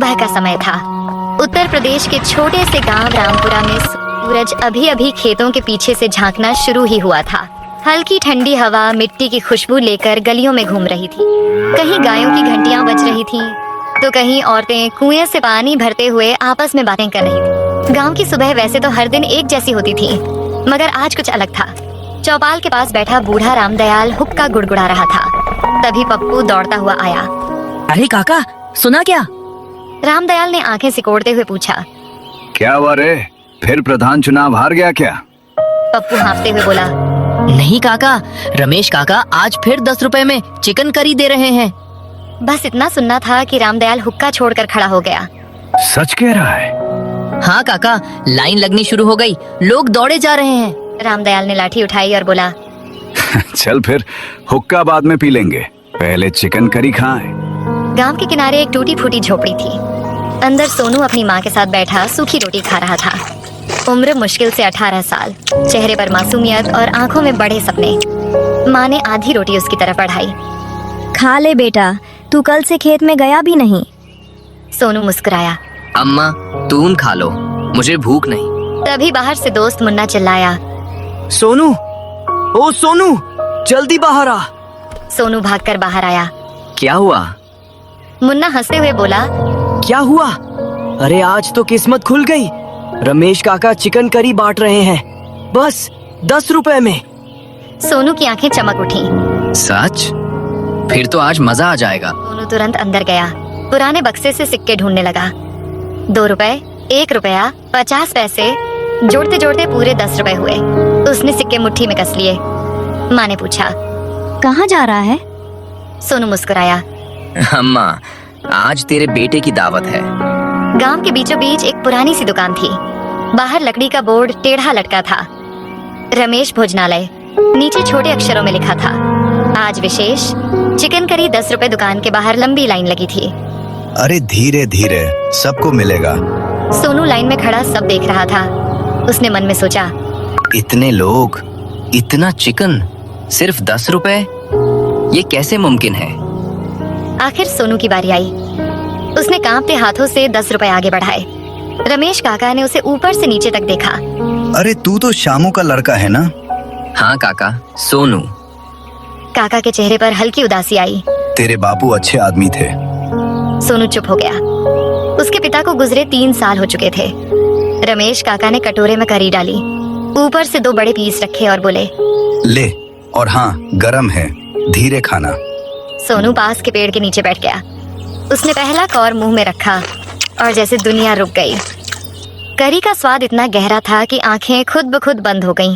सुबह का समय था। उत्तर प्रदेश के छोटे से गांव रामपुरा में सूरज अभी अभी खेतों के पीछे से झांकना शुरू ही हुआ था। हल्की ठंडी हवा मिट्टी की खुशबू लेकर गलियों में घूम रही थी। कहीं गायों की घंटियां बज रही थीं, तो कहीं औरतें कुएं से पानी भरते हुए आपस में बातें कर रही थीं। गांव की सुबह वैसे तो हर दिन एक जैसी होती थी, मगर आज कुछ अलग था। चौपाल के पास बैठा बूढ़ा रामदयाल हुक्का गुड़गुड़ा रहा था। तभी पप्पू दौड़ता हुआ आया। अरे काका, सुना क्या? रामदयाल ने आंखें सिकोड़ते हुए पूछा। क्या हुआ रे? फिर प्रधान चुनाव हार गया क्या? पप्पू हाँफते हुए बोला। नहीं काका, रमेश काका आज फिर 10 रुपए में चिकन करी दे रहे हैं। बस इतना सुनना था कि रामदयाल हुक्का छोड़कर खड़ा हो गया। सच कह रहा है? हाँ काका, लाइन लगनी शुरू हो गई, लोग दौड़े जा रहे हैं। रामदयाल ने लाठी उठाई और बोला, चल फिर हुक्का बाद में पी लेंगे, पहले चिकन करी खाएं। गांव के किनारे एक टूटी फूटी झोपड़ी थी। अंदर सोनू अपनी माँ के साथ बैठा सूखी रोटी खा रहा था। उम्र मुश्किल से 18 साल, चेहरे पर मासूमियत और आंखों में बड़े सपने। माँ ने आधी रोटी उसकी तरफ बढ़ाई। खा ले बेटा, तू कल से खेत में गया भी नहीं। सोनू मुस्कुराया। अम्मा तुम खा लो, मुझे भूख नहीं। तभी बाहर से दोस्त मुन्ना चिल्लाया। सोनू, ओ सोनू, जल्दी बाहर आ। सोनू भागकर बाहर आया। क्या हुआ? मुन्ना हंसते हुए बोला, क्या हुआ? अरे आज तो किस्मत खुल गई। रमेश काका चिकन करी बांट रहे हैं, बस 10 रुपए में। सोनू की आंखें चमक उठी। सच? फिर तो आज मजा आ जाएगा। सोनू तुरंत अंदर गया। पुराने बक्से से सिक्के ढूंढने लगा। 2 रुपए, 1 रुपया, 50 पैसे, जोड़ते जोड़ते पूरे 10 रुपए हुए। उसने सिक्के मुट्ठी में कस लिए। माँ ने पूछा, कहाँ जा रहा है? सोनू मुस्कुराया। अम्मा, आज तेरे बेटे की दावत है। गांव के बीचों बीच एक पुरानी सी दुकान थी। बाहर लकड़ी का बोर्ड टेढ़ा लटका था, रमेश भोजनालय। नीचे छोटे अक्षरों में लिखा था, आज विशेष चिकन करी 10 रुपए। दुकान के बाहर लंबी लाइन लगी थी। अरे धीरे धीरे सबको मिलेगा। सोनू लाइन में खड़ा सब देख रहा था। उसने मन में सोचा, इतने लोग, इतना चिकन, सिर्फ 10 रुपए? ये कैसे मुमकिन है? आखिर सोनू की बारी आई। उसने कांपते हाथों से 10 रुपए आगे बढ़ाए। रमेश काका ने उसे ऊपर से नीचे तक देखा। अरे तू तो शामू का लड़का है ना? हाँ काका, सोनू। काका के चेहरे पर हल्की उदासी आई। तेरे बापू अच्छे आदमी थे। सोनू चुप हो गया। उसके पिता को गुजरे 3 साल हो चुके थे। रमेश काका ने कटोरे में करी डाली, ऊपर से 2 बड़े पीस रखे और बोले, ले, और हाँ गरम है, धीरे खाना। सोनू पास के पेड़ के नीचे बैठ गया। उसने पहला कौर मुंह में रखा और जैसे दुनिया रुक गई। करी का स्वाद इतना गहरा था कि आंखें खुद ब खुद बंद हो गईं।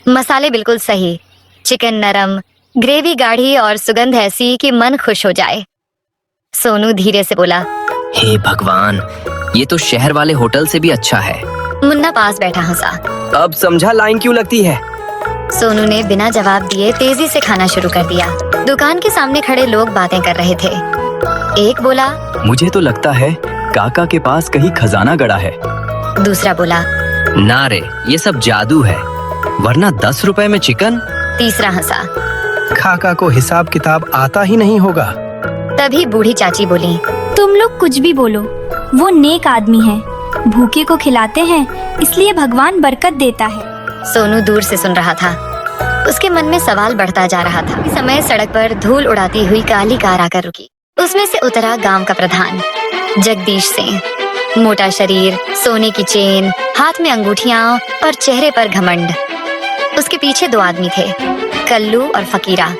मसाले बिल्कुल सही, चिकन नरम, ग्रेवी गाढ़ी और सुगंध ऐसी कि मन खुश हो जाए। सोनू धीरे से बोला, हे भगवान, ये तो शहर वाले होटल से भी अच्छा है। मुन्ना पास बैठा हंसा। अब समझा लाइन क्यों लगती है। सोनू ने बिना जवाब दिए तेजी से खाना शुरू कर दिया। दुकान के सामने खड़े लोग बातें कर रहे थे। एक बोला, मुझे तो लगता है काका के पास कहीं खजाना गड़ा है। दूसरा बोला, ना रे, ये सब जादू है, वरना 10 रुपए में चिकन। तीसरा हंसा। काका को हिसाब किताब आता ही नहीं होगा। तभी बूढ़ी चाची बोली, तुम लोग कुछ भी बोलो, वो नेक आदमी है, भूखे को खिलाते हैं, इसलिए भगवान बरकत देता है। सोनू दूर से सुन रहा था। उसके मन में सवाल बढ़ता जा रहा था। इस समय सड़क पर धूल उड़ाती हुई काली कार आकर रुकी। उसमें से उतरा गांव का प्रधान जगदीश सिंह। मोटा शरीर, सोने की चेन, हाथ में अंगूठियां और चेहरे पर घमंड। उसके पीछे 2 आदमी थे, कल्लू और फकीरा।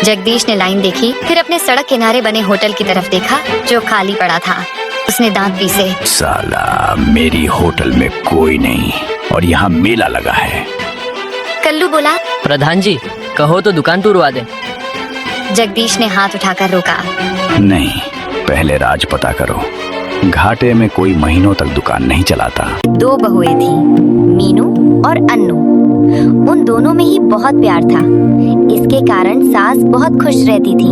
जगदीश ने लाइन देखी, फिर अपने सड़क किनारे बने होटल की तरफ देखा जो खाली पड़ा था। उसने दांत पीसे। साला, मेरी होटल में कोई नहीं और यहाँ मेला लगा है। कल्लू बोला, प्रधान जी, कहो तो दुकान टूरवा दे। जगदीश ने हाथ उठाकर रोका। नहीं, पहले राज पता करो। घाटे में कोई महीनों तक दुकान नहीं चलाता। 2 बहुएं थी, मीनू और अन्नू। उन दोनों में ही बहुत प्यार था। इसके कारण सास बहुत खुश रहती थी।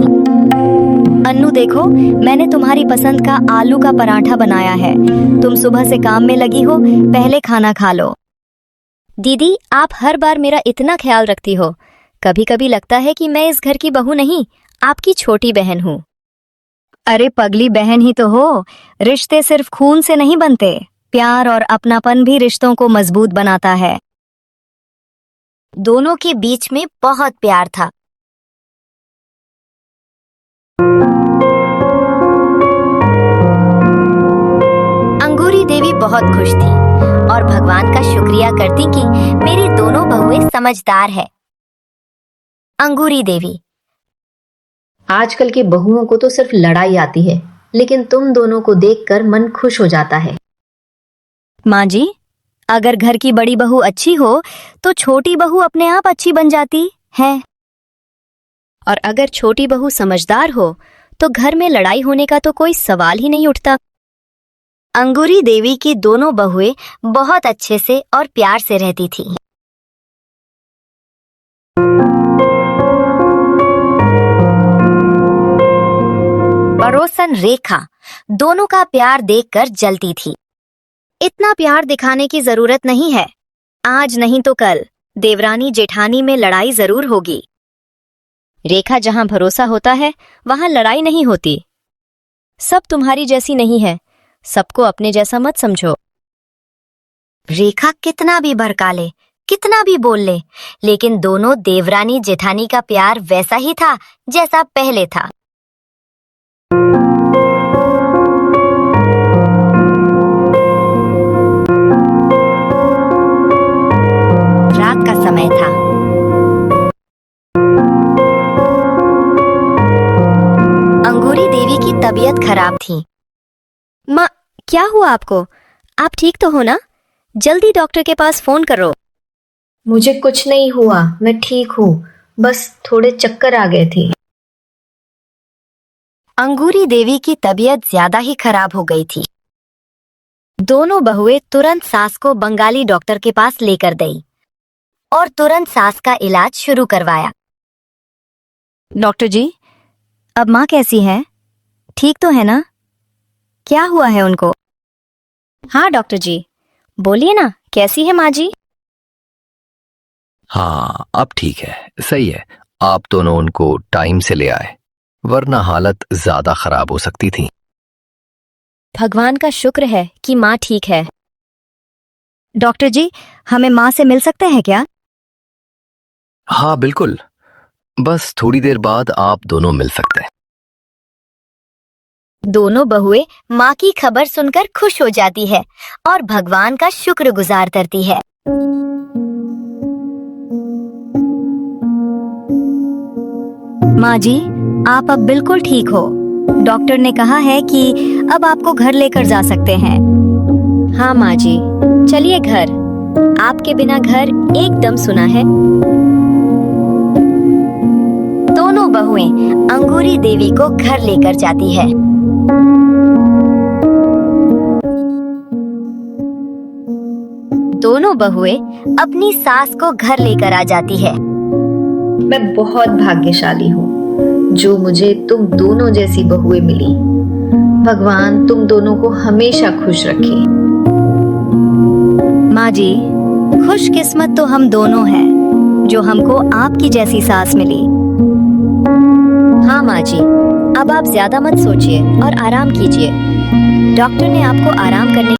अन्नू देखो, मैंने तुम्हारी पसंद का आलू का पराठा बनाया है। तुम सुबह से काम में लगी हो, पहले खाना खा लो। दीदी, आप हर बार मेरा इतना ख्याल रखती हो। कभी कभी लगता है कि मैं इस घर की बहू नहीं, आपकी छोटी बहन हूँ। अरे पगली बहन ही तो हो। रिश्ते सिर्फ खून से नहीं बनते, प्यार और अपनापन भी रिश्तों को मजबूत बनाता है। दोनों के बीच में बहुत प्यार था। अंगूरी देवी बहुत खुश थी और भगवान का शुक्रिया करती कि मेरी दोनों बहुएं समझदार है। अंगूरी देवी, आजकल की बहुओं को तो सिर्फ लड़ाई आती है, लेकिन तुम दोनों को देखकर मन खुश हो जाता है। माँ जी, अगर घर की बड़ी बहू अच्छी हो तो छोटी बहू अपने आप अच्छी बन जाती है, और अगर छोटी बहू समझदार हो तो घर में लड़ाई होने का तो कोई सवाल ही नहीं उठता। अंगूरी देवी की दोनों बहुएं बहुत अच्छे से और प्यार से रहती थीं। पड़ोसन रेखा दोनों का प्यार देखकर जलती थी। इतना प्यार दिखाने की जरूरत नहीं है, आज नहीं तो कल देवरानी जेठानी में लड़ाई जरूर होगी। रेखा, जहां भरोसा होता है वहां लड़ाई नहीं होती। सब तुम्हारी जैसी नहीं है, सबको अपने जैसा मत समझो। रेखा कितना भी भड़का ले, कितना भी बोल ले, लेकिन दोनों देवरानी जेठानी का प्यार वैसा ही था जैसा पहले था। रात का समय था। अंगूरी देवी की तबीयत खराब थी। माँ, क्या हुआ आपको? आप ठीक तो हो ना? जल्दी डॉक्टर के पास फोन करो। मुझे कुछ नहीं हुआ, मैं ठीक हूँ, बस थोड़े चक्कर आ गए थे। अंगूरी देवी की तबीयत ज्यादा ही खराब हो गई थी। दोनों बहुएं तुरंत सास को बंगाली डॉक्टर के पास लेकर गई और तुरंत सास का इलाज शुरू करवाया। डॉक्टर जी, अब माँ कैसी है? ठीक तो है ना? क्या हुआ है उनको? हाँ डॉक्टर जी, बोलिए ना, कैसी है माँ जी? हाँ, अब ठीक है, सही है। आप दोनों उनको टाइम से ले आए, वरना हालत ज्यादा खराब हो सकती थी। भगवान का शुक्र है कि माँ ठीक है। डॉक्टर जी, हमें माँ से मिल सकते हैं क्या? हाँ बिल्कुल, बस थोड़ी देर बाद आप दोनों मिल सकते हैं। दोनों बहुएं माँ की खबर सुनकर खुश हो जाती है और भगवान का शुक्रगुजार करती है। माँ जी, आप अब बिल्कुल ठीक हो। डॉक्टर ने कहा है कि अब आपको घर लेकर जा सकते हैं। हाँ माँ जी, चलिए घर। आपके बिना घर एकदम सुना है। दोनों बहुएं अंगूरी देवी को घर लेकर जाती है। दोनों बहुएं अपनी सास को घर लेकर आ जाती है। मैं बहुत भाग्यशाली हूँ जो मुझे तुम दोनों जैसी बहुएं मिली। भगवान तुम दोनों को हमेशा खुश रखे। माँ जी, खुशकिस्मत तो हम दोनों हैं जो हमको आपकी जैसी सास मिली। हाँ माँ जी, अब आप ज्यादा मत सोचिए और आराम कीजिए। डॉक्टर ने आपको आराम करने